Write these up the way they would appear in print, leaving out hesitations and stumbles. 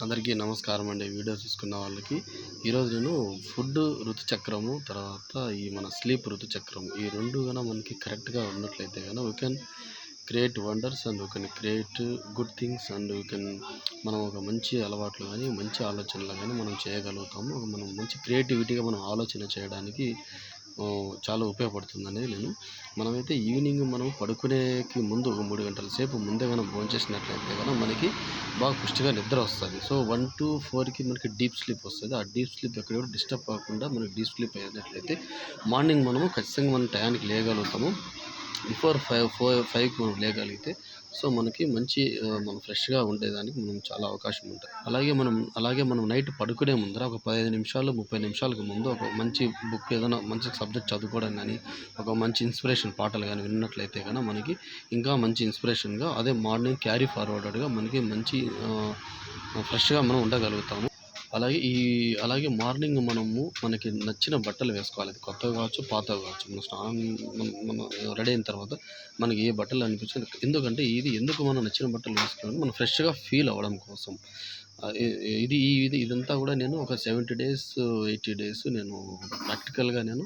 అందరికీ నమస్కారం అండి. వీడియో చూసుకున్న వాళ్ళకి ఈరోజు నేను ఫుడ్ ఋతు చక్రము, తర్వాత ఈ మన స్లీప్ ఋతు చక్రం ఈ రెండు గన మనకి కరెక్ట్గా ఉన్నట్లయితే కనుక we can create wonders and we can create good things and we can మనం ఒక మంచి అలవాట్లు కానీ మంచి ఆలోచనలు కానీ మనం చేయగలుగుతాము. మనం మంచి క్రియేటివిటీగా మనం ఆలోచన చేయడానికి చాలా ఉపయోగపడుతుందని మనమైతే ఈవినింగ్ మనం పడుకునేకి ముందు ఒక 3 గంటల సేపు ముందే మనం భోంచేసినట్లయితే కనుక మనకి బాగా పుష్టిగా నిద్ర వస్తుంది. సో 1 to 4కి మనకి డీప్ స్లీప్ వస్తుంది. ఆ డీప్ స్లీప్ ఎక్కడ కూడా డిస్టర్బ్ కాకుండా మనకి డీప్ స్లీప్ అయినట్లయితే మార్నింగ్ మనము ఖచ్చితంగా మనం టయానికి లేయగలుగుతాము. బిఫోర్ 5కి మనం లేయగలిగితే సో మనకి మంచి మనం ఫ్రెష్గా ఉండేదానికి మనం చాలా అవకాశం ఉంటుంది. అలాగే మనం నైట్ పడుకునే ముందర ఒక 15 నిమిషాలు 30 నిమిషాలకు ముందు ఒక మంచి బుక్ ఏదైనా మంచి సబ్జెక్ట్ చదువుకోవడం కానీ, ఒక మంచి ఇన్స్పిరేషన్ పాటలు కానీ విన్నట్లయితే కనుక మనకి ఇంకా మంచి ఇన్స్పిరేషన్గా అదే మార్నింగ్ క్యారీ ఫార్వర్డ్గా మనకి మంచి ఫ్రెష్గా మనం ఉండగలుగుతాము. అలాగే మార్నింగ్ మనకి నచ్చిన బట్టలు వేసుకోవాలి. అది కొత్తవి కావచ్చు, పాతవి కావచ్చు. మనం రెడీ అయిన తర్వాత మనకి ఏ బట్టలు అనిపించింది, ఎందుకంటే ఎందుకు మనం నచ్చిన బట్టలు వేసుకోవాలి, మనం ఫ్రెష్గా ఫీల్ అవ్వడం కోసం. ఇదంతా కూడా నేను ఒక 70 డేస్ 80 డేస్ నేను ప్రాక్టికల్గా నేను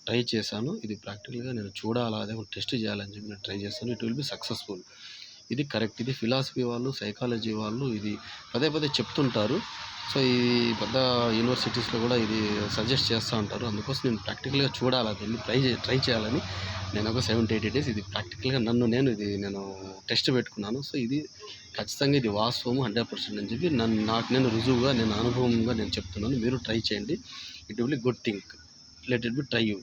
ట్రై చేశాను. ఇది ప్రాక్టికల్గా నేను చూడాలా, అదే టెస్ట్ చేయాలని చెప్పి నేను ట్రై చేస్తాను. It will be successful. ఇది కరెక్ట్. ఇది ఫిలాసఫీ వాళ్ళు, సైకాలజీ వాళ్ళు ఇది పదే చెప్తుంటారు. సో ఈ పెద్ద యూనివర్సిటీస్లో కూడా ఇది సజెస్ట్ చేస్తూ ఉంటారు. అందుకోసం నేను ప్రాక్టికల్గా చూడాలి, దీన్ని ట్రై చేయాలని నేను ఒక 70-80 డేస్ ఇది ప్రాక్టికల్గా నేను టెస్ట్ పెట్టుకున్నాను. సో ఇది ఖచ్చితంగా ఇది వాస్తవము 100% అని చెప్పి నాకు నేను రుజువుగా నేను అనుభవంగా నేను చెప్తున్నాను. మీరు ట్రై చేయండి. It will be good thing. Let it be try you.